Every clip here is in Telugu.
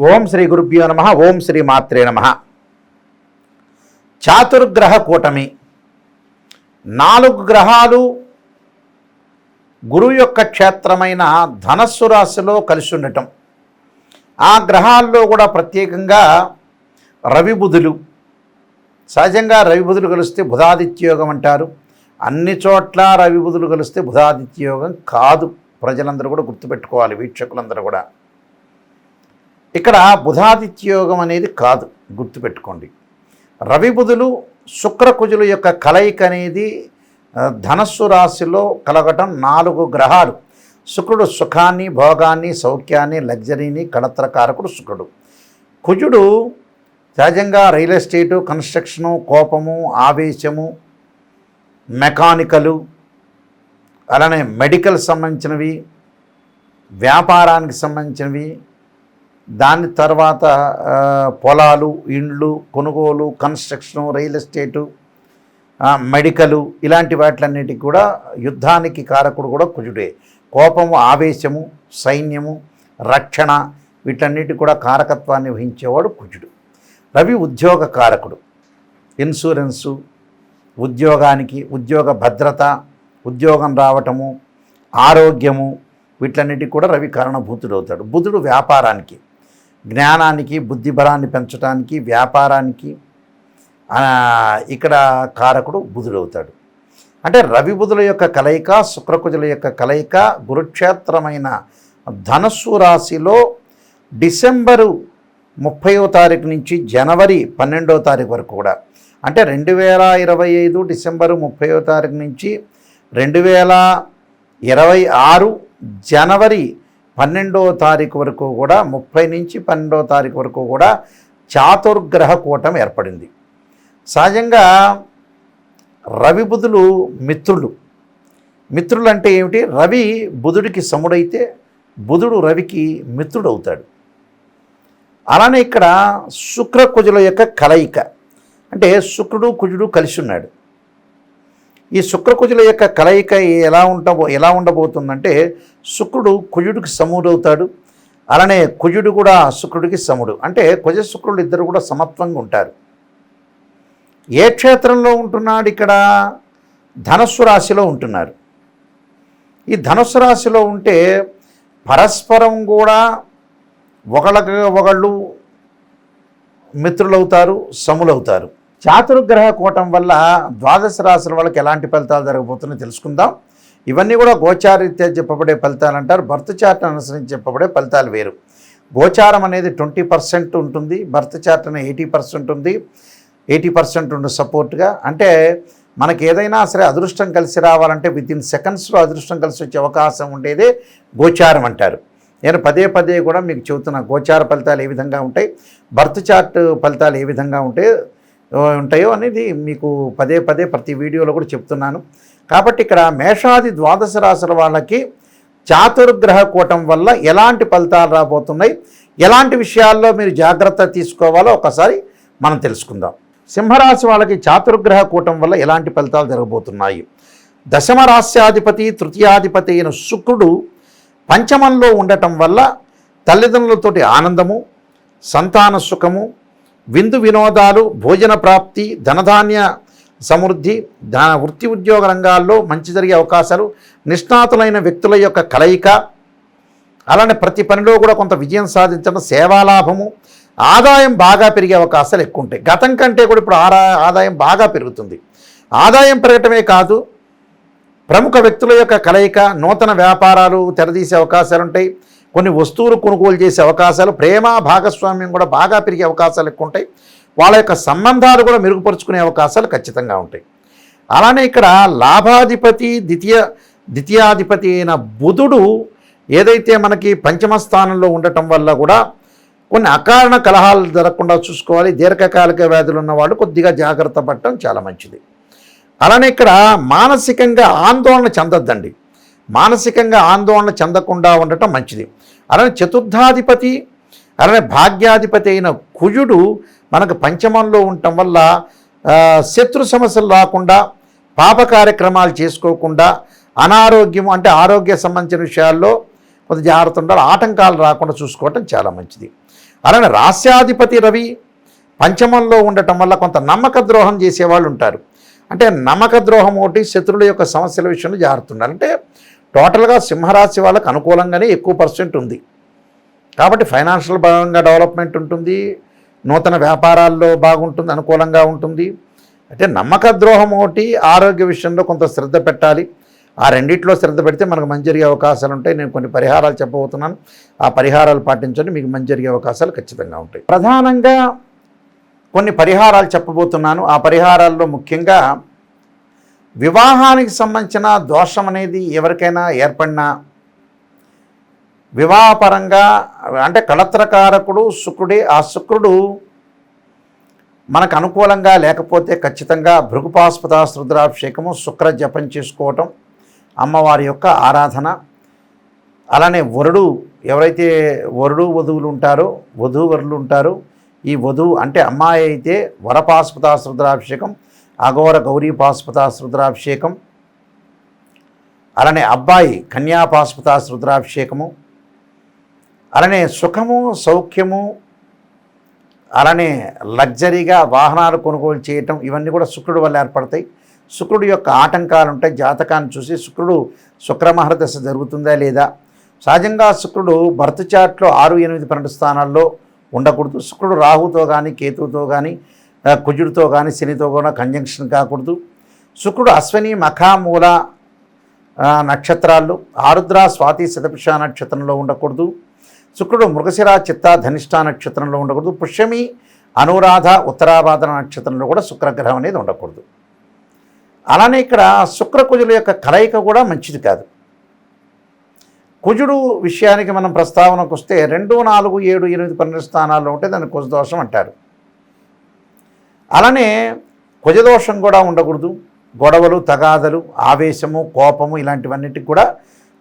ఓం శ్రీ గురుభ్యో నమః. ఓం శ్రీ మాత్రే నమః. చాతుర్గ్రహ కూటమి 4 గ్రహాలు గురువు యొక్క క్షేత్రమైన ధనస్సు రాశిలో కలిసి ఉండటం. ఆ గ్రహాల్లో కూడా ప్రత్యేకంగా రవి బుధులు. సహజంగా రవి బుధులు కలిస్తే బుధాదిత్యయోగం అంటారు. అన్ని చోట్ల రవి బుధులు కలిస్తే బుధాదిత్యయోగం కాదు. ప్రజలందరూ కూడా గుర్తుపెట్టుకోవాలి, వీక్షకులందరూ కూడా. ఇక్కడ బుధాదిత్యయోగం అనేది కాదు, గుర్తుపెట్టుకోండి. రవి బుధులు శుక్రకుజుల యొక్క కలయిక అనేది ధనస్సు రాశిలో కలగటం. 4 గ్రహాలు. శుక్రుడు సుఖాన్ని, భోగాన్ని, సౌఖ్యాన్ని, లగ్జరీని, కళత్రకారకుడు శుక్రుడు. కుజుడు సహజంగా రియల్ ఎస్టేటు, కన్స్ట్రక్షను, కోపము, ఆవేశము, మెకానికలు, అలానే మెడికల్ సంబంధించినవి, వ్యాపారానికి సంబంధించినవి, దాని తర్వాత పొలాలు, ఇండ్లు, కొనుగోలు, కన్స్ట్రక్షను, రియల్ ఎస్టేటు, మెడికలు, ఇలాంటి వాటిలన్నిటికీ కూడా యుద్ధానికి కారకుడు కూడా కుజుడే. కోపము, ఆవేశము, సైన్యము, రక్షణ, వీటన్నిటి కూడా కారకత్వాన్ని వహించేవాడు కుజుడు. రవి ఉద్యోగ కారకుడు. ఇన్సూరెన్సు, ఉద్యోగానికి, ఉద్యోగ భద్రత, ఉద్యోగం రావటము, ఆరోగ్యము, వీటన్నిటికి కూడా రవి కారణభూతుడు అవుతాడు. బుధుడు వ్యాపారానికి, జ్ఞానానికి, బుద్ధిబలాన్ని పెంచడానికి, వ్యాపారానికి ఇక్కడ కారకుడు బుధుడు అవుతాడు. అంటే రవి బుధుల యొక్క కలయిక, శుక్రకుజుల యొక్క కలయిక గురుక్షేత్రమైన ధనస్సు రాశిలో డిసెంబరు 30వ తారీఖు నుంచి జనవరి 12వ తారీఖు వరకు కూడా, అంటే 2025 డిసెంబరు 30వ తారీఖు నుంచి 2026 జనవరి 12వ తారీఖు వరకు కూడా, 30 నుంచి 12వ తారీఖు వరకు కూడా చాతుర్గ్రహ కూటమి ఏర్పడింది. సహజంగా రవి బుధులు మిత్రులు. మిత్రులు అంటే ఏమిటి? రవి బుధుడికి సముడైతే బుధుడు రవికి మిత్రుడు అవుతాడు. అలానే ఇక్కడ శుక్ర కుజుల యొక్క కలయిక, అంటే శుక్రుడు కుజుడు కలిసి ఉన్నాడు. ఈ శుక్రకుజుల యొక్క కలయిక ఎలా ఉండబోతుందంటే, శుక్రుడు కుజుడికి సముడవుతాడు. అలానే కుజుడు కూడా శుక్రుడికి సముడు. అంటే కుజ శుక్రుడు ఇద్దరు కూడా సమత్వంగా ఉంటారు. ఏ క్షేత్రంలో ఉంటున్నాడు? ఇక్కడ ధనస్సు రాశిలో ఉంటున్నారు. ఈ ధనస్సు రాశిలో ఉంటే పరస్పరం కూడా ఒకళ్ళు మిత్రులవుతారు, సములవుతారు. చాతుర్గ్రహ కూటం వల్ల ద్వాదశ రాశుల వాళ్ళకి ఎలాంటి ఫలితాలు జరగబోతున్నాయో తెలుసుకుందాం. ఇవన్నీ కూడా గోచారీత్యా చెప్పబడే ఫలితాలు అంటారు. బర్త్ చార్ట్ అనుసరించి చెప్పబడే ఫలితాలు వేరు. గోచారం అనేది 20% ఉంటుంది, బర్త్ చార్ట్ అనేది 80% ఉంది. 80% ఉండే సపోర్ట్గా. అంటే మనకి ఏదైనా సరే అదృష్టం కలిసి రావాలంటే వితిన్ సెకండ్స్లో అదృష్టం కలిసి వచ్చే అవకాశం ఉండేదే గోచారం అంటారు. నేను పదే కూడా మీకు చెబుతున్నా, గోచార ఫలితాలు ఏ విధంగా ఉంటాయి, బర్త్ చార్ట్ ఫలితాలు ఏ విధంగా ఉంటాయో అనేది మీకు పదే ప్రతి వీడియోలో కూడా చెప్తున్నాను. కాబట్టి ఇక్కడ మేషాది ద్వాదశ రాశుల వాళ్ళకి చాతుర్గ్రహ కూటం వల్ల ఎలాంటి ఫలితాలు రాబోతున్నాయి, ఎలాంటి విషయాల్లో మీరు జాగ్రత్త తీసుకోవాలో ఒకసారి మనం తెలుసుకుందాం. సింహరాశి వాళ్ళకి చాతుర్గ్రహ కూటం వల్ల ఎలాంటి ఫలితాలు జరగబోతున్నాయి. దశమ రాశ్యాధిపతి, తృతీయాధిపతి అయిన శుక్రుడు పంచమంలో ఉండటం వల్ల తల్లిదండ్రులతోటి ఆనందము, సంతాన సుఖము, విందు వినోదాలు, భోజన ప్రాప్తి, ధనధాన్య సమృద్ధి, వృత్తి ఉద్యోగ రంగాల్లో మంచి జరిగే అవకాశాలు, నిష్ణాతులైన వ్యక్తుల యొక్క కలయిక, అలానే ప్రతి పనిలో కూడా కొంత విజయం సాధించడం, సేవాలాభము, ఆదాయం బాగా పెరిగే అవకాశాలు ఎక్కువ ఉంటాయి. గతం కంటే కూడా ఇప్పుడు ఆదాయం బాగా పెరుగుతుంది. ఆదాయం పెరగటమే కాదు, ప్రముఖ వ్యక్తుల యొక్క కలయిక, నూతన వ్యాపారాలు తెరదీసే అవకాశాలు ఉంటాయి. కొన్ని వస్తువులు కొనుగోలు చేసే అవకాశాలు, ప్రేమ భాగస్వామ్యం కూడా బాగా పెరిగే అవకాశాలు ఎక్కువ ఉంటాయి. వాళ్ళ యొక్క సంబంధాలు కూడా మెరుగుపరుచుకునే అవకాశాలు ఖచ్చితంగా ఉంటాయి. అలానే ఇక్కడ లాభాధిపతి, ద్వితీయాధిపతి అయిన బుధుడు ఏదైతే మనకి పంచమ స్థానంలో ఉండటం వల్ల కూడా కొన్ని అకారణ కలహాలు జరగకుండా చూసుకోవాలి. దీర్ఘకాలిక వ్యాధులు ఉన్నవాళ్ళు కొద్దిగా జాగ్రత్త పడటం చాలా మంచిది. అలానే ఇక్కడ మానసికంగా ఆందోళన చెందొద్దండి. మానసికంగా ఆందోళన చెందకుండా ఉండటం మంచిది. అలానే చతుర్థాధిపతి, అలానే భాగ్యాధిపతి అయిన కుజుడు మనకు పంచమంలో ఉండటం వల్ల శత్రు సమస్యలు రాకుండా, పాప కార్యక్రమాలు చేసుకోకుండా, అనారోగ్యం అంటే ఆరోగ్య సంబంధించిన విషయాల్లో కొంత జాగ్రత్త ఉండాలి. ఆటంకాలు రాకుండా చూసుకోవటం చాలా మంచిది. అలానే రాస్యాధిపతి రవి పంచమంలో ఉండటం వల్ల కొంత నమ్మక ద్రోహం చేసేవాళ్ళు ఉంటారు. అంటే నమ్మక ద్రోహం ఒకటి, శత్రువుల యొక్క సమస్యల విషయంలో జాగ్రత్త ఉండాలి. అంటే టోటల్గా సింహరాశి వాళ్ళకి అనుకూలంగానే ఎక్కువ పర్సెంట్ ఉంది. కాబట్టి ఫైనాన్షియల్ పరంగా డెవలప్మెంట్ ఉంటుంది, నూతన వ్యాపారాల్లో బాగుంటుంది, అనుకూలంగా ఉంటుంది. అంటే నమ్మక ద్రోహం ఒకటి, ఆరోగ్య విషయంలో కొంత శ్రద్ధ పెట్టాలి. ఆ రెండిట్లో శ్రద్ధ పెడితే మనకు మంచి జరిగే అవకాశాలు ఉంటాయి. నేను కొన్ని పరిహారాలు చెప్పబోతున్నాను, ఆ పరిహారాలు పాటించండి, మీకు మంచి జరిగే అవకాశాలు ఖచ్చితంగా ఉంటాయి. ప్రధానంగా కొన్ని పరిహారాలు చెప్పబోతున్నాను. ఆ పరిహారాల్లో ముఖ్యంగా వివాహానికి సంబంధించిన దోషం అనేది ఎవరికైనా ఏర్పడినా, వివాహపరంగా అంటే కళత్రకారకుడు శుక్రుడే, ఆ శుక్రుడు మనకు అనుకూలంగా లేకపోతే ఖచ్చితంగా భృగుపాస్పదాస్త్ర రుద్రాభిషేకము, శుక్ర జపం చేసుకోవటం, అమ్మవారి యొక్క ఆరాధన. అలానే వరుడు ఎవరైతే వధువులు ఉంటారో, వధూవరులు ఉంటారో, ఈ వధువు అంటే అమ్మాయి అయితే వరపాస్పదాస్త్ర రుద్రాభిషేకం, అఘోర గౌరీ పాస్పదాస్త్ర రుద్రాభిషేకం. అలానే అబ్బాయి కన్యాపాస్పదాస్త్ర రుద్రాభిషేకము. అలానే సుఖము, సౌఖ్యము, అలానే లగ్జరీగా వాహనాలు కొనుగోలు చేయటం, ఇవన్నీ కూడా శుక్రుడి వల్ల ఏర్పడతాయి. శుక్రుడి యొక్క ఆటంకాలు ఉంటాయి. జాతకాన్ని చూసి శుక్రుడు శుక్రమహర దశ జరుగుతుందా లేదా. సహజంగా శుక్రుడు బర్త్ చార్ట్లో 6, 8, 12 స్థానాల్లో ఉండకూడదు. శుక్రుడు రాహుతో కానీ, కేతువుతో కానీ, కుజుడితో కానీ, శనితో కూడా కంజంక్షన్ కాకూడదు. శుక్రుడు అశ్విని, మఖ, మూల నక్షత్రాల్లో, ఆరుద్ర, స్వాతి, శతభిష నక్షత్రంలో ఉండకూడదు. శుక్రుడు మృగశిర, చిత్త, ధనిష్ట నక్షత్రంలో ఉండకూడదు. పుష్యమి, అనురాధ, ఉత్తరాభాద్ర నక్షత్రంలో కూడా శుక్రగ్రహం అనేది ఉండకూడదు. అలానే ఇక్కడ శుక్రకుజుల యొక్క కలయిక కూడా మంచిది కాదు. కుజుడు విషయానికి మనం ప్రస్తావనకు వస్తే 2, 4, 7, 8, 12 స్థానాల్లో ఉంటే దాన్ని కుజదోషం అంటారు. అలానే కుజదోషం కూడా ఉండకూడదు. గొడవలు, తగాదలు, ఆవేశము, కోపము ఇలాంటివన్నిటికి కూడా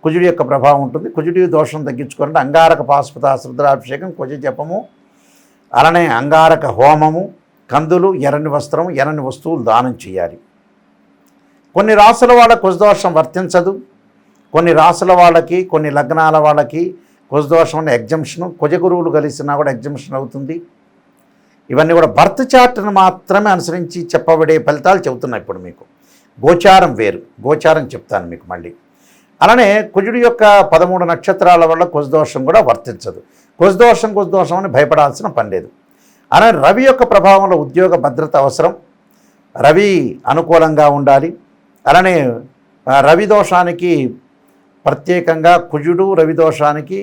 కుజుడి యొక్క ప్రభావం ఉంటుంది. కుజుడి దోషం తగ్గించుకోవాలంటే అంగారక పాశుపతాస్త్ర రుద్రాభిషేకం, కుజ జపము, అలానే అంగారక హోమము, కందులు, ఎర్రని వస్త్రం, ఎర్రని వస్తువులు దానం చేయాలి. కొన్ని రాసుల వాళ్ళ కుజదోషం వర్తించదు. కొన్ని రాసుల వాళ్ళకి, కొన్ని లగ్నాల వాళ్ళకి కుజదోషం అనే ఎగ్జంప్షను, కుజగురువులు కలిసినా కూడా ఎగ్జంప్షన్ అవుతుంది. ఇవన్నీ కూడా బర్త్ చార్ట్ను మాత్రమే అనుసరించి చెప్పబడే ఫలితాలు చెబుతున్నాయి. ఇప్పుడు మీకు గోచారం వేరు, గోచారం చెప్తాను మీకు మళ్ళీ. అలానే కుజుడి యొక్క 13 నక్షత్రాల వల్ల కుజదోషం కూడా వర్తించదు. కుజదోషం అని భయపడాల్సిన పని లేదు. అలానే రవి యొక్క ప్రభావంలో ఉద్యోగ భద్రత అవసరం. రవి అనుకూలంగా ఉండాలి. అలానే రవి దోషానికి ప్రత్యేకంగా కుజుడు, రవి దోషానికి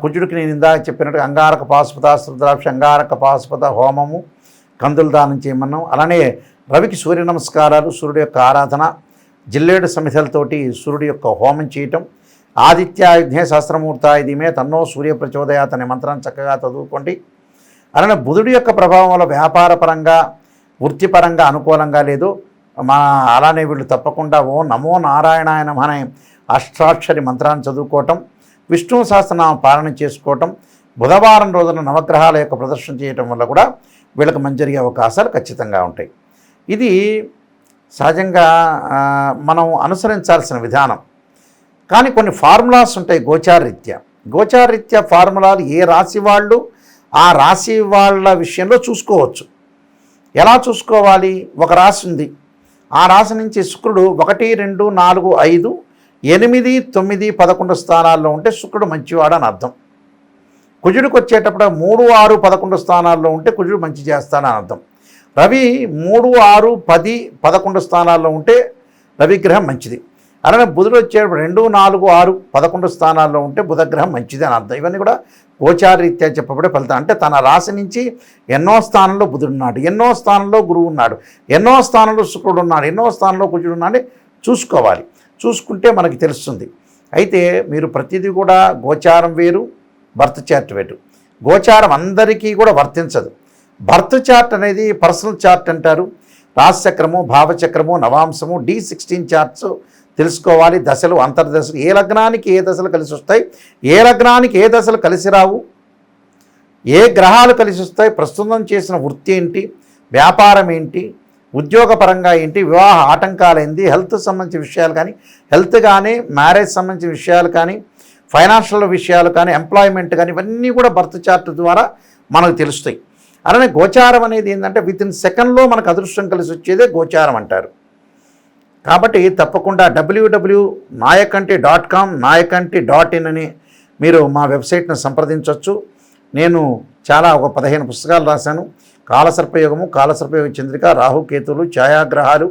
కుజుడికి నేను ఇందాక చెప్పినట్టు అంగారక పాశుపతాస్త్ర రుద్రాభిషేకం, అంగారక పాశుపత హోమము, కందులు దానం చేయమన్నాం. అలానే రవికి సూర్య నమస్కారాలు, సూర్యుడి యొక్క ఆరాధన, జిల్లేడు సమిధలతోటి సూర్యుడి యొక్క హోమం చేయటం. ఆదిత్యాయుధ్నే సహస్రమూర్తాయుధిమే తన్నో సూర్య ప్రచోదయాత్ అనే మంత్రాన్ని చక్కగా చదువుకోండి. అలానే బుధుడి యొక్క ప్రభావం వల్ల వ్యాపారపరంగా, వృత్తిపరంగా అనుకూలంగా లేదు. అలానే వీళ్ళు తప్పకుండా ఓ నమో నారాయణాయ నమః అనే అష్టాక్షరి మంత్రాన్ని చదువుకోవటం, విష్ణు సహస్రనామ పాలన చేసుకోవటం, బుధవారం రోజున నవగ్రహాల యొక్క ప్రదర్శన చేయటం వల్ల కూడా వీళ్ళకి మంచి జరిగే అవకాశాలు ఖచ్చితంగా ఉంటాయి. ఇది సహజంగా మనం అనుసరించాల్సిన విధానం. కానీ కొన్ని ఫార్ములాస్ ఉంటాయి గోచారరీత్యా ఫార్ములాలు ఏ రాశి వాళ్ళు ఆ రాశి వాళ్ళ విషయంలో చూసుకోవచ్చు. ఎలా చూసుకోవాలి? ఒక రాశి ఉంది, ఆ రాశి నుంచి శుక్రుడు 1, 2, 4, 5, 8, 9, 11 స్థానాల్లో ఉంటే శుక్రుడు మంచివాడు అని అర్థం. కుజుడికి వచ్చేటప్పుడు 3, 6, 11 స్థానాల్లో ఉంటే కుజుడు మంచి చేస్తాడని అర్థం. రవి 3, 6, 10, 11 స్థానాల్లో ఉంటే రవిగ్రహం మంచిది. అలానే బుధుడు వచ్చేటప్పుడు 2, 4, 6, 11 స్థానాల్లో ఉంటే బుధగ్రహం మంచిది అని అర్థం. ఇవన్నీ కూడా గోచారరీత్యా చెప్పబడే ఫలితం. అంటే తన రాశి నుంచి ఎన్నో స్థానంలో బుధుడు ఉన్నాడు, ఎన్నో స్థానంలో గురువు ఉన్నాడు, ఎన్నో స్థానంలో శుక్రుడు ఉన్నాడు, ఎన్నో స్థానంలో కుజుడు ఉన్నాడు చూసుకోవాలి. చూసుకుంటే మనకి తెలుస్తుంది. అయితే మీరు ప్రతిదీ కూడా గోచారం వేరు, బర్త్ చార్ట్ వేరు. గోచారం అందరికీ కూడా వర్తించదు. బర్త్ చార్ట్ అనేది పర్సనల్ చార్ట్ అంటారు. రాశిచక్రము, భావచక్రము, నవాంశము, D16 చార్ట్స్ తెలుసుకోవాలి. దశలు, అంతర్దశలు, ఏ లగ్నానికి ఏ దశలు కలిసి వస్తాయి, ఏ లగ్నానికి ఏ దశలు కలిసి రావు, ఏ గ్రహాలు కలిసి వస్తాయి, ప్రస్తుతం చేసిన వృత్తి ఏంటి, వ్యాపారం ఏంటి, ఉద్యోగపరంగా ఏంటి, వివాహ ఆటంకాలు ఏంటి, హెల్త్ సంబంధించిన విషయాలు కానీ, హెల్త్ కానీ, మ్యారేజ్ సంబంధించిన విషయాలు కానీ, ఫైనాన్షియల్ విషయాలు కానీ ఎంప్లాయ్మెంట్ కానీ ఇవన్నీ కూడా బర్త్ చార్ట్ ద్వారా మనకు తెలుస్తాయి. అలానే గోచారం అనేది ఏంటంటే వితిన్ సెకండ్లో మనకు అదృష్టం కలిసి వచ్చేదే గోచారం అంటారు. కాబట్టి తప్పకుండా www.nayakanti.com nayakanti.in అని మీరు మా వెబ్సైట్ను సంప్రదించవచ్చు. నేను ఒక 15 పుస్తకాలు రాశాను. కాలసర్పయోగము, కాలసర్పయోగ చంద్రిక, రాహుకేతువులు, ఛాయాగ్రహాలు,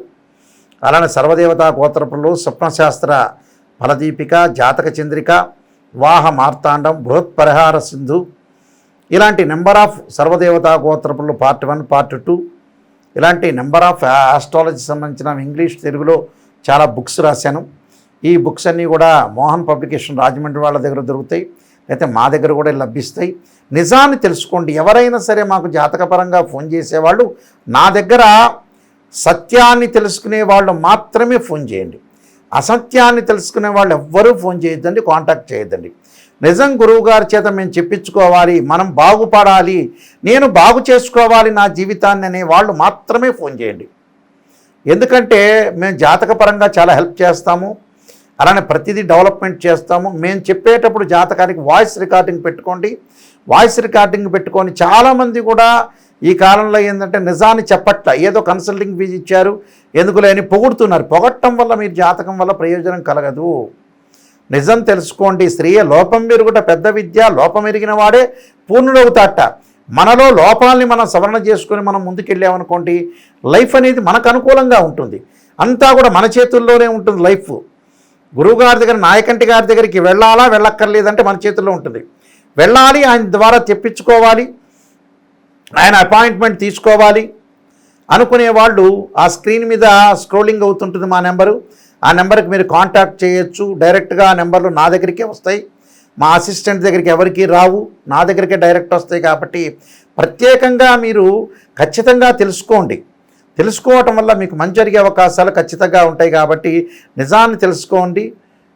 అలానే సర్వదేవతా గోత్రపులు, స్వప్నశాస్త్ర ఫలదీపిక, జాతక చంద్రిక, వివాహ మార్తాండం, బృహత్ పరిహార సింధు, ఇలాంటి నెంబర్ ఆఫ్ సర్వదేవతా గోత్రపులు పార్ట్ 1 పార్ట్ 2, ఇలాంటి నెంబర్ ఆఫ్ ఆస్ట్రాలజీ సంబంధించిన ఇంగ్లీష్ తెలుగులో చాలా బుక్స్ రాశాను. ఈ బుక్స్ అన్నీ కూడా మోహన్ పబ్లికేషన్ రాజమండ్రి వాళ్ళ దగ్గర దొరుకుతాయి, అయితే మా దగ్గర కూడా లభిస్తాయి. నిజాన్ని తెలుసుకోండి. ఎవరైనా సరే మాకు జాతకపరంగా ఫోన్ చేసేవాళ్ళు నా దగ్గర సత్యాన్ని తెలుసుకునే వాళ్ళు మాత్రమే ఫోన్ చేయండి. అసత్యాన్ని తెలుసుకునే వాళ్ళు ఎవ్వరూ ఫోన్ చేయొద్దండి, కాంటాక్ట్ చేయొద్దండి. నిజం గురువుగారి చేత మేము చెప్పించుకోవాలి, మనం బాగుపడాలి, నేను బాగు చేసుకోవాలి నా జీవితాన్ని అనే వాళ్ళు మాత్రమే ఫోన్ చేయండి. ఎందుకంటే మేము జాతకపరంగా చాలా హెల్ప్ చేస్తాము, అలానే ప్రతిదీ డెవలప్మెంట్ చేస్తాము. మేము చెప్పేటప్పుడు జాతకానికి వాయిస్ రికార్డింగ్ పెట్టుకోండి. వాయిస్ రికార్డింగ్ పెట్టుకొని చాలామంది కూడా ఈ కాలంలో ఏంటంటే నిజాన్ని చెప్పట్ల, ఏదో కన్సల్టింగ్ ఫీజు ఇచ్చారు ఎందుకులే అని పొగుడుతున్నారు. పొగట్టం వల్ల మీరు జాతకం వల్ల ప్రయోజనం కలగదు. నిజం తెలుసుకోండి. స్త్రీయ లోపం మెరుగుట పెద్ద విద్య, లోపం ఎరిగిన వాడే పూర్ణుడవుతాట. మనలో లోపాలని మనం సవరణ చేసుకొని మనం ముందుకెళ్ళామనుకోండి, లైఫ్ అనేది మనకు అనుకూలంగా ఉంటుంది. అంతా కూడా మన చేతుల్లోనే ఉంటుంది లైఫ్. గురువుగారి దగ్గర, నాయకంటి గారి దగ్గరికి వెళ్ళాలా వెళ్ళక్కర్లేదంటే మన చేతుల్లో ఉంటుంది. వెళ్ళాలి, ఆయన ద్వారా తెప్పించుకోవాలి, ఆయన అపాయింట్మెంట్ తీసుకోవాలి అనుకునే వాళ్ళు ఆ స్క్రీన్ మీద స్క్రోలింగ్ అవుతుంటుంది మా నెంబరు. ఆ నెంబర్కి మీరు కాంటాక్ట్ చేయొచ్చు. డైరెక్ట్గా ఆ నెంబర్లు నా దగ్గరికే వస్తాయి, మా అసిస్టెంట్ దగ్గరికి ఎవరికి రావు, నా దగ్గరికే డైరెక్ట్ వస్తాయి. కాబట్టి ప్రత్యేకంగా మీరు ఖచ్చితంగా తెలుసుకోండి. తెలుసుకోవటం వల్ల మీకు మంచి జరిగే అవకాశాలు ఖచ్చితంగా ఉంటాయి. కాబట్టి నిజాన్ని తెలుసుకోండి,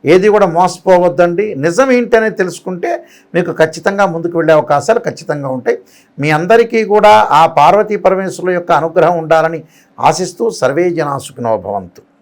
ఏది కూడా మోసపోవద్దండి. నిజం ఏంటనేది తెలుసుకుంటే మీకు ఖచ్చితంగా ముందుకు వెళ్ళే అవకాశాలు ఖచ్చితంగా ఉంటాయి. మీ అందరికీ కూడా ఆ పార్వతీ పరమేశ్వరుల యొక్క అనుగ్రహం ఉండాలని ఆశిస్తూ సర్వే జనా సుఖినో భవంతు.